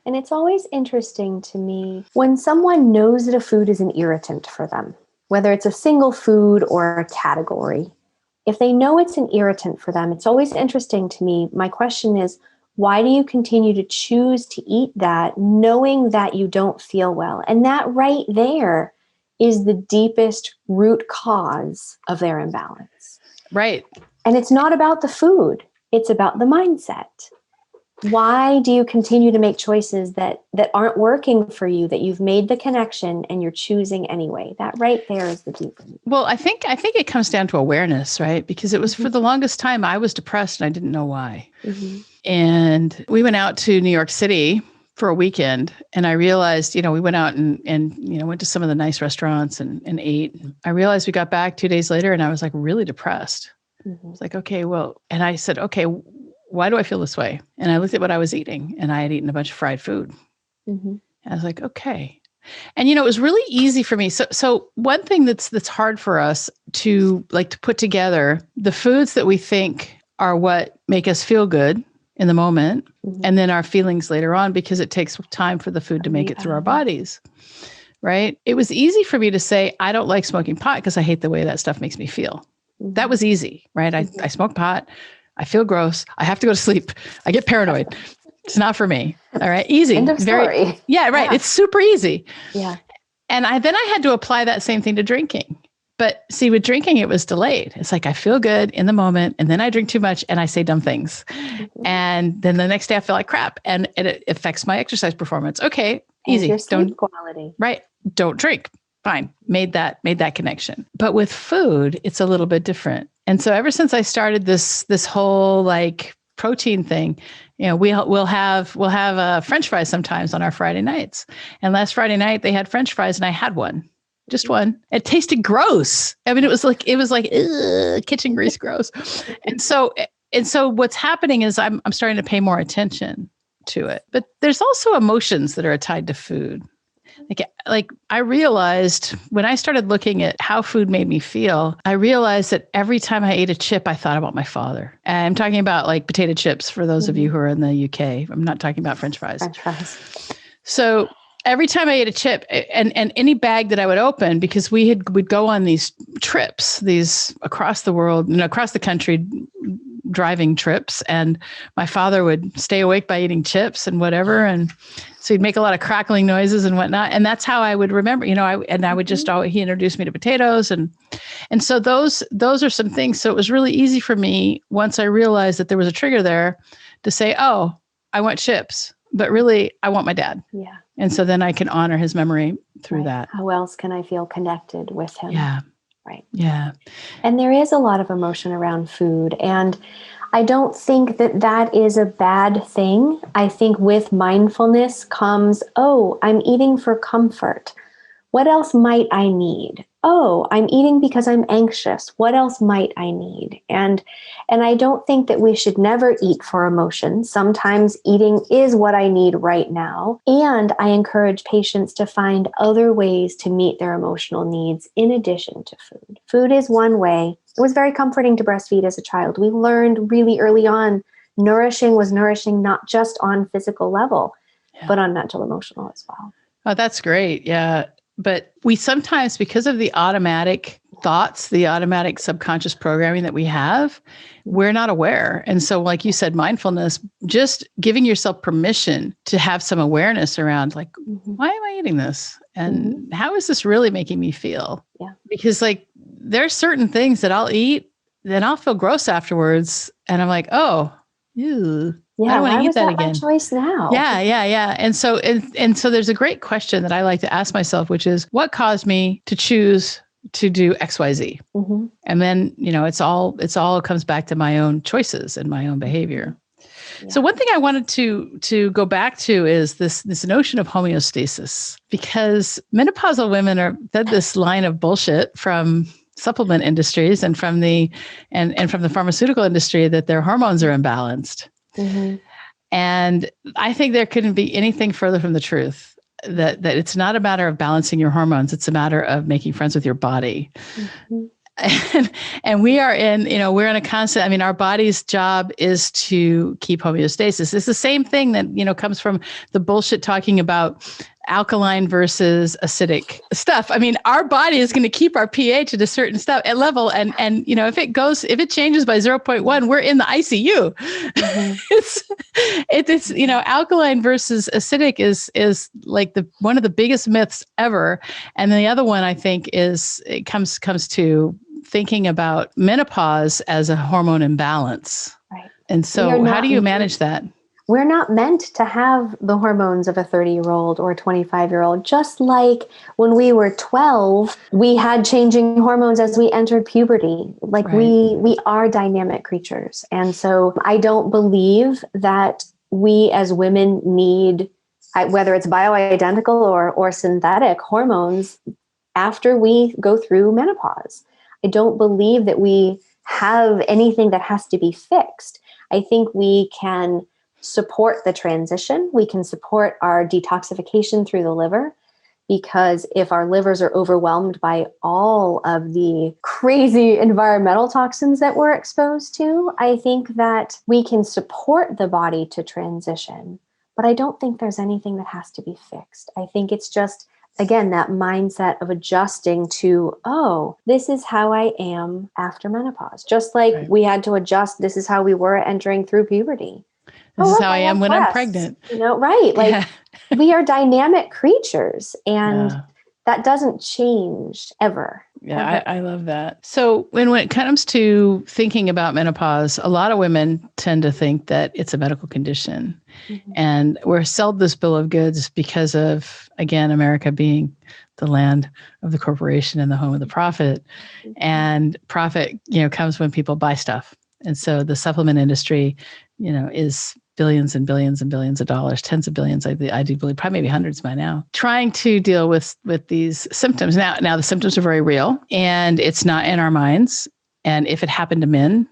Speaker 2: And it's always interesting to me when someone knows that a food is an irritant for them, whether it's a single food or a category. If they know it's an irritant for them, it's always interesting to me. My question is, why do you continue to choose to eat that knowing that you don't feel well? And that right there is the deepest root cause of their imbalance.
Speaker 1: Right.
Speaker 2: And it's not about the food. It's about the mindset. Why do you continue to make choices that aren't working for you, that you've made the connection and you're choosing anyway? That right there is the deep root.
Speaker 1: Well, I think it comes down to awareness, right? Because it was for the longest time I was depressed and I didn't know why. Mm-hmm. And we went out to New York City for a weekend and I realized, we went out and went to some of the nice restaurants and ate. I realized we got back 2 days later and I was like really depressed. Mm-hmm. I was like, okay, well, and I said, okay, why do I feel this way? And I looked at what I was eating and I had eaten a bunch of fried food. Mm-hmm. I was like, okay. And, it was really easy for me. So one thing that's hard for us to put together the foods that we think are what make us feel good in the moment, mm-hmm. and then our feelings later on, because it takes time for the food to make it through our bodies. Right. It was easy for me to say, I don't like smoking pot because I hate the way that stuff makes me feel. Mm-hmm. That was easy. Right. Mm-hmm. I smoke pot. I feel gross. I have to go to sleep. I get paranoid. It's not for me. All right. Easy.
Speaker 2: End of story.
Speaker 1: Yeah, right. Yeah. It's super easy.
Speaker 2: Yeah.
Speaker 1: And then I had to apply that same thing to drinking. But see, with drinking, it was delayed. It's like I feel good in the moment and then I drink too much and I say dumb things. Mm-hmm. And then the next day I feel like crap and it affects my exercise performance. Okay. Easy.
Speaker 2: Your sleep quality.
Speaker 1: Right. Don't drink. Fine. Made that connection. But with food, it's a little bit different. And so ever since I started this whole protein thing, we'll have French fries sometimes on our Friday nights. And last Friday night they had French fries and I had one, just one. It tasted gross. I mean, it was like kitchen grease gross. And so what's happening is I'm starting to pay more attention to it. But there's also emotions that are tied to food. Like I realized when I started looking at how food made me feel, I realized that every time I ate a chip, I thought about my father. And I'm talking about potato chips for those of you who are in the UK. I'm not talking about French fries. So every time I ate a chip and any bag that I would open, because we'd go on these trips, these across the world, across the country, driving trips. And my father would stay awake by eating chips and whatever. And so he'd make a lot of crackling noises and whatnot. And that's how I would remember, I would just he introduced me to potatoes. And so those are some things. So it was really easy for me once I realized that there was a trigger there to say, oh, I want chips, but really I want my dad.
Speaker 2: Yeah.
Speaker 1: And so then I can honor his memory through that.
Speaker 2: How else can I feel connected with him?
Speaker 1: Yeah.
Speaker 2: Right.
Speaker 1: Yeah.
Speaker 2: And there is a lot of emotion around food. And I don't think that is a bad thing. I think with mindfulness comes, oh, I'm eating for comfort. What else might I need? Oh, I'm eating because I'm anxious. What else might I need? And I don't think that we should never eat for emotion. Sometimes eating is what I need right now. And I encourage patients to find other ways to meet their emotional needs in addition to food. Food is one way. It was very comforting to breastfeed as a child. We learned really early on, nourishing was nourishing not just on physical level, but on mental, emotional as well.
Speaker 1: Oh, that's great. Yeah. But we sometimes, because of the automatic thoughts, the automatic subconscious programming that we have, we're not aware. And so, like you said, mindfulness, just giving yourself permission to have some awareness around why am I eating this? And how is this really making me feel?
Speaker 2: Yeah.
Speaker 1: Because there's certain things that I'll eat, then I'll feel gross afterwards. And I'm like, oh, ew.
Speaker 2: Yeah,
Speaker 1: I don't want to eat that again.
Speaker 2: My choice now.
Speaker 1: Yeah. And so there's a great question that I like to ask myself, which is what caused me to choose to do XYZ? Mm-hmm. And then, it's all comes back to my own choices and my own behavior. Yeah. So one thing I wanted to go back to is this notion of homeostasis, because menopausal women are fed this line of bullshit from supplement industries and from the from the pharmaceutical industry that their hormones are imbalanced. Mm-hmm. And I think there couldn't be anything further from the truth that it's not a matter of balancing your hormones. It's a matter of making friends with your body. Mm-hmm. And we are in, we're in a constant, our body's job is to keep homeostasis. It's the same thing that, comes from the bullshit talking about alkaline versus acidic stuff. Our body is going to keep our pH at a certain level. And if it changes by 0.1, we're in the ICU. Mm-hmm. it's alkaline versus acidic is like one of the biggest myths ever. And the other one I think it comes to thinking about menopause as a hormone imbalance. Right. And so how do you manage that?
Speaker 2: We're not meant to have the hormones of a 30-year-old or a 25-year-old. Just like when we were 12, we had changing hormones as we entered puberty. Like right. we are dynamic creatures. And so I don't believe that we as women need, whether it's bioidentical or synthetic hormones after we go through menopause. I don't believe that we have anything that has to be fixed. I think we can support the transition. We can support our detoxification through the liver, because if our livers are overwhelmed by all of the crazy environmental toxins that we're exposed to, I think that we can support the body to transition. But I don't think there's anything that has to be fixed. I think it's just, again, that mindset of adjusting to, this is how I am after menopause. Just like right. we had to adjust, this is how we were entering through puberty.
Speaker 1: This is how I am when I'm pregnant.
Speaker 2: Right. Like we are dynamic creatures, and that doesn't change ever.
Speaker 1: Yeah,
Speaker 2: ever.
Speaker 1: I love that. So when it comes to thinking about menopause, a lot of women tend to think that it's a medical condition. Mm-hmm. And we're sold this bill of goods because of, again, America being the land of the corporation and the home of the profit. Mm-hmm. And profit, comes when people buy stuff. And so the supplement industry, is billions and billions and billions of dollars, tens of billions, I do believe, probably maybe hundreds by now, trying to deal with these symptoms. Now the symptoms are very real, and it's not in our minds. And if it happened to men,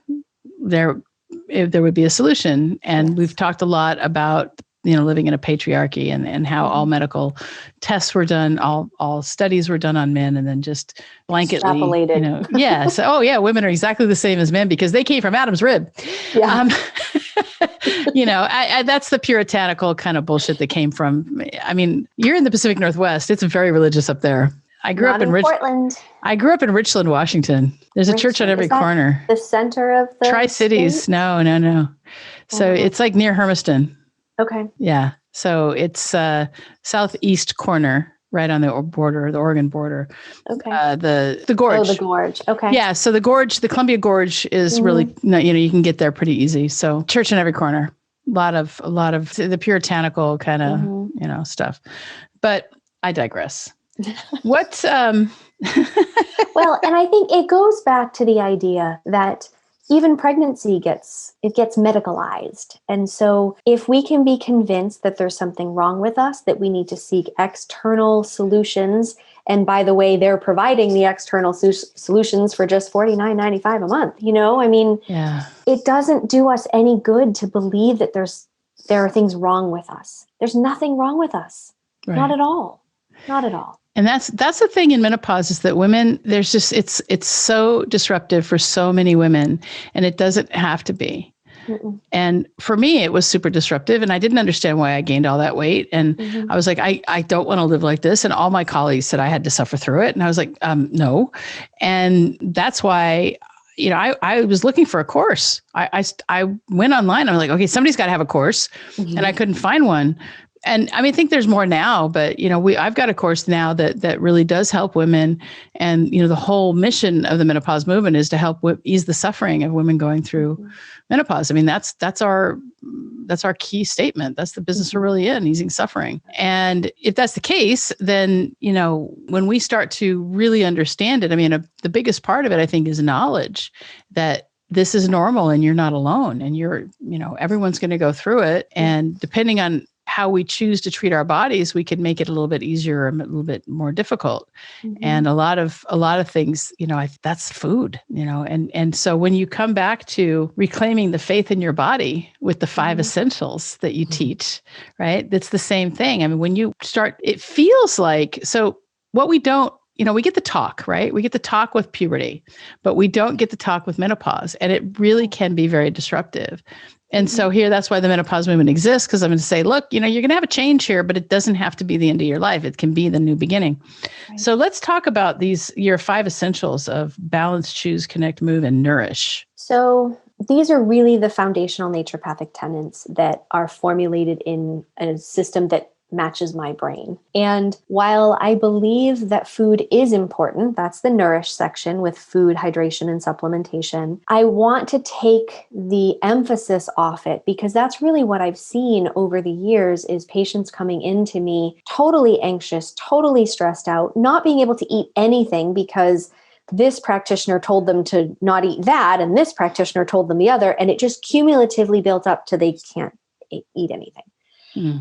Speaker 1: there would be a solution. And we've talked a lot about living in a patriarchy and how all medical tests were done, all studies were done on men, and then just blanketly,
Speaker 2: extrapolated.
Speaker 1: So, women are exactly the same as men because they came from Adam's rib. Yeah. That's the puritanical kind of bullshit that came from, you're in the Pacific Northwest. It's very religious up there. I grew up in
Speaker 2: Portland.
Speaker 1: I grew up in Richland, Washington. There's a church on every corner.
Speaker 2: The center of the
Speaker 1: Tri-Cities.
Speaker 2: state?
Speaker 1: No. So it's like near Hermiston.
Speaker 2: Okay.
Speaker 1: Yeah. So it's southeast corner, right on the border, the Oregon border.
Speaker 2: Okay.
Speaker 1: The gorge.
Speaker 2: Oh, the gorge. Okay.
Speaker 1: Yeah. So the gorge, the Columbia Gorge is really, you can get there pretty easy. So church in every corner. A lot of the puritanical kind of, stuff. But I digress. What? Well,
Speaker 2: and I think it goes back to the idea that even pregnancy gets medicalized. And so if we can be convinced that there's something wrong with us, that we need to seek external solutions, and by the way, they're providing the external solutions for just $49.95 a month, it doesn't do us any good to believe that there are things wrong with us. There's nothing wrong with us. Right. Not at all. Not at all.
Speaker 1: And that's the thing in menopause is that women, there's just, it's so disruptive for so many women, and it doesn't have to be. Mm-mm. And for me, it was super disruptive, and I didn't understand why I gained all that weight. And I was like, I don't want to live like this. And all my colleagues said I had to suffer through it. And I was like, no. And that's why, I was looking for a course. I went online. I was like, okay, somebody's got to have a course. And I couldn't find one. And I think there's more now, but I've got a course now that really does help women. And the whole mission of the menopause movement is to help ease the suffering of women going through menopause. That's our key statement. That's the business we're really in, easing suffering. And if that's the case, then when we start to really understand it, the biggest part of it, I think, is knowledge that this is normal and you're not alone, and everyone's going to go through it. And depending on how we choose to treat our bodies, we could make it a little bit easier or a little bit more difficult. And a lot of things, that's food, and so when you come back to reclaiming the faith in your body with the 5 essentials that you teach, right? That's the same thing. I mean, when you start, it feels like, so what we don't, we get the talk, right? We get the talk with puberty, but we don't get the talk with menopause. And it really can be very disruptive. And so here, that's why the menopause movement exists, because I'm going to say, look, you're going to have a change here, but it doesn't have to be the end of your life. It can be the new beginning. Right. So let's talk about your 5 essentials of balance, choose, connect, move, and nourish.
Speaker 2: So these are really the foundational naturopathic tenets that are formulated in a system that matches my brain. And while I believe that food is important, that's the nourish section with food, hydration, and supplementation, I want to take the emphasis off it, because that's really what I've seen over the years is patients coming into me totally anxious, totally stressed out, not being able to eat anything because this practitioner told them to not eat that, and this practitioner told them the other, and it just cumulatively built up to they can't eat anything.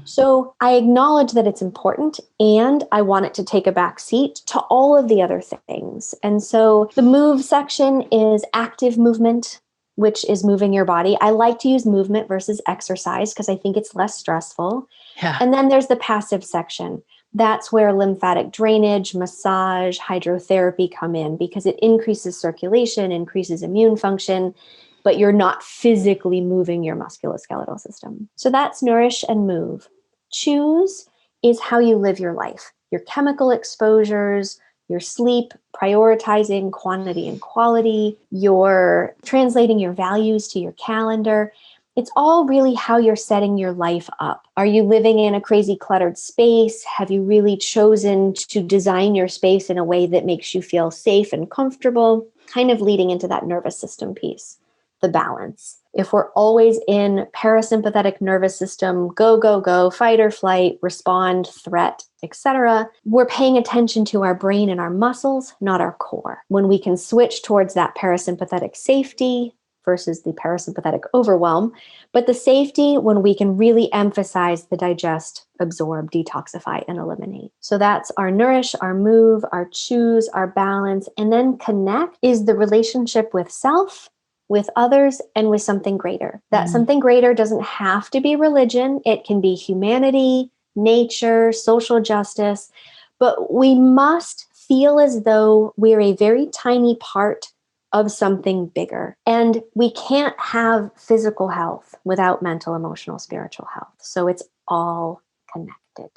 Speaker 2: So I acknowledge that it's important, and I want it to take a back seat to all of the other things. And so the move section is active movement, which is moving your body. I like to use movement versus exercise because I think it's less stressful. Yeah. And then there's the passive section. That's where lymphatic drainage, massage, hydrotherapy come in, because it increases circulation, increases immune function, but you're not physically moving your musculoskeletal system. So that's nourish and move. Choose is how you live your life, your chemical exposures, your sleep, prioritizing quantity and quality, your translating your values to your calendar. It's all really how you're setting your life up. Are you living in a crazy cluttered space? Have you really chosen to design your space in a way that makes you feel safe and comfortable? Kind of leading into that nervous system piece. The balance. If we're always in parasympathetic nervous system, go, go, go, fight or flight, respond, threat, etc., we're paying attention to our brain and our muscles, not our core. When we can switch towards that parasympathetic safety versus the parasympathetic overwhelm, but the safety when we can really emphasize the digest, absorb, detoxify, and eliminate. So that's our nourish, our move, our choose, our balance, and then connect is the relationship with self, with others, and with something greater. That something greater doesn't have to be religion. It can be humanity, nature, social justice, but we must feel as though we're a very tiny part of something bigger. And we can't have physical health without mental, emotional, spiritual health. So it's all connected.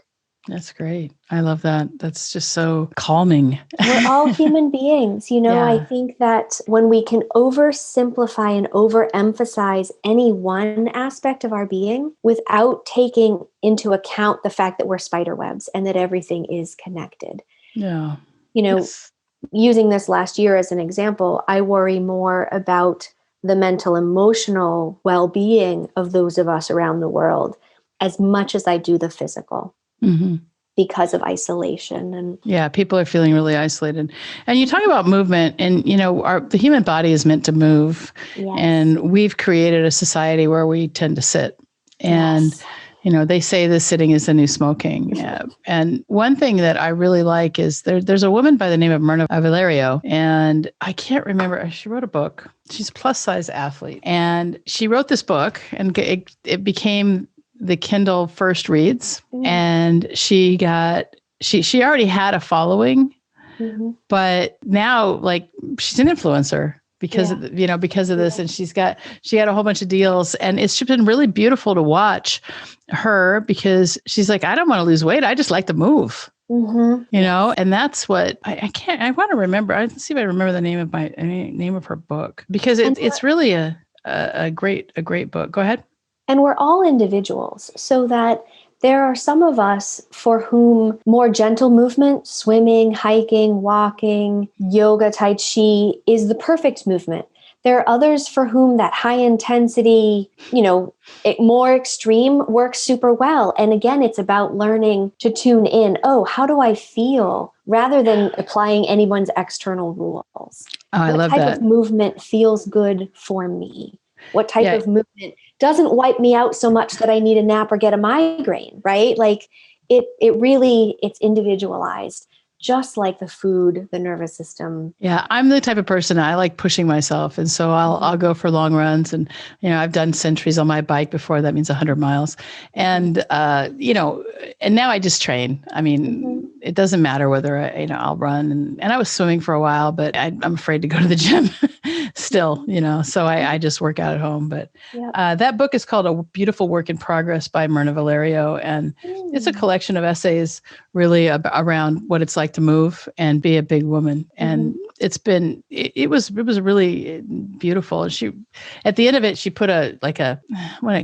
Speaker 1: That's great. I love that. That's just so calming.
Speaker 2: We're all human beings. Yeah. I think that when we can oversimplify and overemphasize any one aspect of our being without taking into account the fact that we're spider webs and that everything is connected.
Speaker 1: Yeah.
Speaker 2: Using this last year as an example, I worry more about the mental, emotional well-being of those of us around the world as much as I do the physical. Because of isolation. And
Speaker 1: people are feeling really isolated. And you talk about movement, and the human body is meant to move. Yes. And we've created a society where we tend to sit. And they say the sitting is the new smoking. And one thing that I really like is there's a woman by the name of Myrna Valerio, and I can't remember. She wrote a book. She's a plus size athlete, and she wrote this book, and it became the Kindle first reads, and she already had a following, but now she's an influencer because of this, and she had a whole bunch of deals, and it's just been really beautiful to watch her because she's like, I don't want to lose weight. I just like to move. And that's what I want to remember. Let's see if I remember the name of her book, because it's really a great book. Go ahead.
Speaker 2: And we're all individuals, so that there are some of us for whom more gentle movement, swimming, hiking, walking, yoga, tai chi is the perfect movement. There are others for whom that high intensity, more extreme works super well. And again, it's about learning to tune in. Oh, how do I feel? Rather than applying anyone's external rules.
Speaker 1: Oh, I love that.
Speaker 2: What type of movement feels good for me? What type of movement doesn't wipe me out so much that I need a nap or get a migraine, right? Like it's individualized, just like the food, the nervous system.
Speaker 1: Yeah, I'm the type of person, I like pushing myself. And so I'll go for long runs, and, I've done centuries on my bike before. That means 100 miles. And, and now I just train. I mean, it doesn't matter whether I'll run, and I was swimming for a while, but I'm afraid to go to the gym still, so I just work out at home. But that book is called A Beautiful Work in Progress by Myrna Valerio. And it's a collection of essays really around what it's like to move and be a big woman. And it was really beautiful. And she, at the end of it, she put a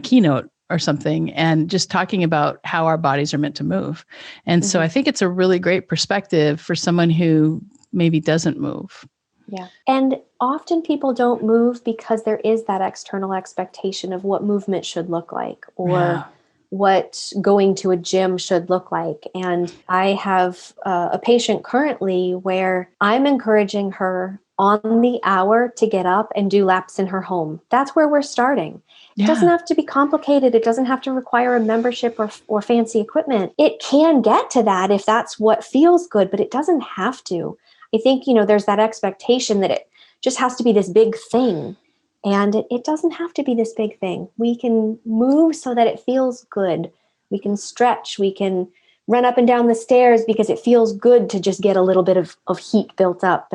Speaker 1: keynote or something, and just talking about how our bodies are meant to move. And so I think it's a really great perspective for someone who maybe doesn't move.
Speaker 2: Yeah. And often people don't move because there is that external expectation of what movement should look like, or what going to a gym should look like. And I have a patient currently where I'm encouraging her on the hour to get up and do laps in her home. That's where we're starting. It doesn't have to be complicated. It doesn't have to require a membership or fancy equipment. It can get to that if that's what feels good, but it doesn't have to. I think, there's that expectation that it just has to be this big thing. And it doesn't have to be this big thing. We can move so that it feels good. We can stretch. We can run up and down the stairs because it feels good to just get a little bit of heat built up.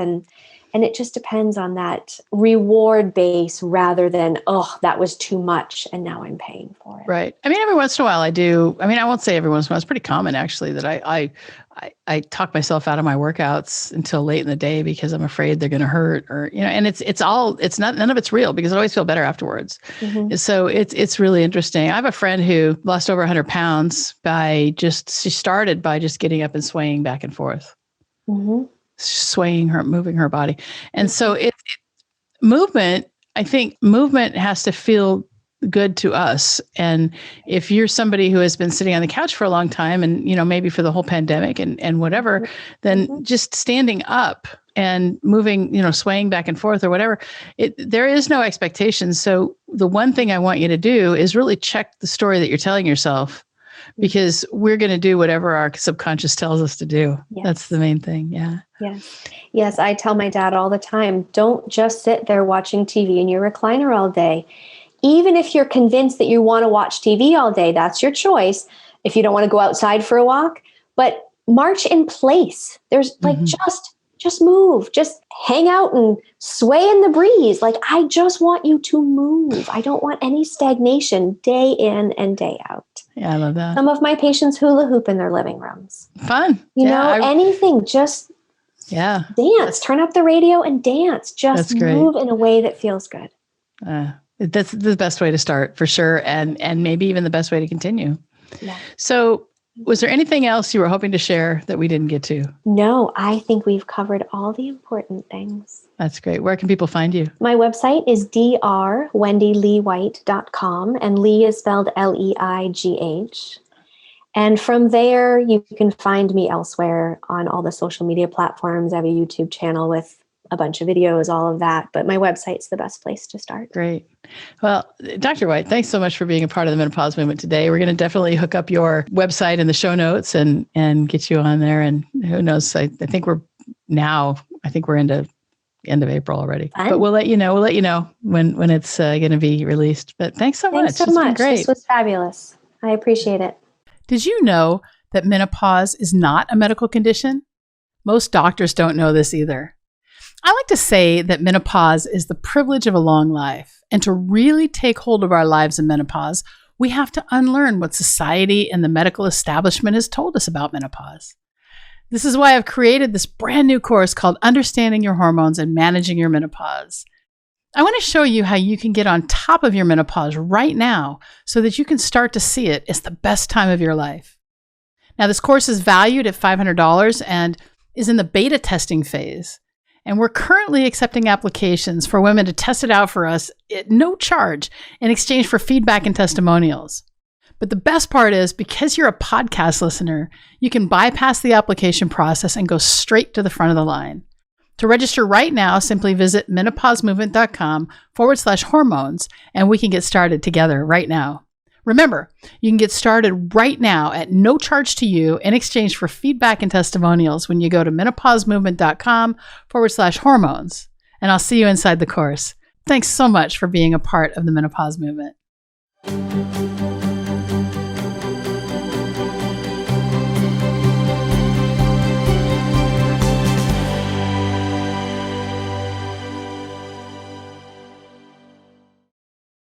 Speaker 2: And it just depends on that reward base rather than, that was too much and now I'm paying for it.
Speaker 1: Right. I mean, every once in a while I do. I mean, I won't say every once in a while. It's pretty common actually that I talk myself out of my workouts until late in the day because I'm afraid they're going to hurt, or, and none of it's real because I always feel better afterwards. So it's really interesting. I have a friend who lost over 100 pounds she started by just getting up and swaying back and forth. Moving her body. And so movement, I think movement has to feel good to us. And if you're somebody who has been sitting on the couch for a long time and, maybe for the whole pandemic and whatever, then just standing up and moving, swaying back and forth or whatever, there is no expectation. So the one thing I want you to do is really check the story that you're telling yourself, because we're going to do whatever our subconscious tells us to do. Yes. That's the main thing. Yeah.
Speaker 2: Yes. I tell my dad all the time, don't just sit there watching TV in your recliner all day. Even if you're convinced that you want to watch TV all day, that's your choice. If you don't want to go outside for a walk, but march in place. There's just move, just hang out and sway in the breeze. Like, I just want you to move. I don't want any stagnation day in and day out.
Speaker 1: Yeah, I love that.
Speaker 2: Some of my patients hula hoop in their living rooms.
Speaker 1: Fun.
Speaker 2: Anything, just dance, turn up the radio and dance. Just move in a way that feels good.
Speaker 1: That's the best way to start for sure. And maybe even the best way to continue. Yeah. So was there anything else you were hoping to share that we didn't get to?
Speaker 2: No, I think we've covered all the important things.
Speaker 1: That's great. Where can people find you?
Speaker 2: My website is drwendyleigh.com, and Leigh is spelled Leigh. And from there, you can find me elsewhere on all the social media platforms. I have a YouTube channel with a bunch of videos, all of that. But my website's the best place to start.
Speaker 1: Great. Well, Dr. White, thanks so much for being a part of the menopause movement today. We're going to definitely hook up your website in the show notes and get you on there. And who knows, I think we're into end of April already. Fun. But we'll let you know. When it's going to be released. But thanks so much.
Speaker 2: Thanks so much. Great. This was fabulous. I appreciate it.
Speaker 1: Did you know that menopause is not a medical condition? Most doctors don't know this either. I like to say that menopause is the privilege of a long life. And to really take hold of our lives in menopause, we have to unlearn what society and the medical establishment has told us about menopause. This is why I've created this brand new course called Understanding Your Hormones and Managing Your Menopause. I want to show you how you can get on top of your menopause right now so that you can start to see it as the best time of your life. Now, this course is valued at $500 and is in the beta testing phase. And we're currently accepting applications for women to test it out for us at no charge in exchange for feedback and testimonials. But the best part is, because you're a podcast listener, you can bypass the application process and go straight to the front of the line. To register right now, simply visit menopausemovement.com/hormones, and we can get started together right now. Remember, you can get started right now at no charge to you in exchange for feedback and testimonials when you go to menopausemovement.com/hormones. And I'll see you inside the course. Thanks so much for being a part of the Menopause Movement.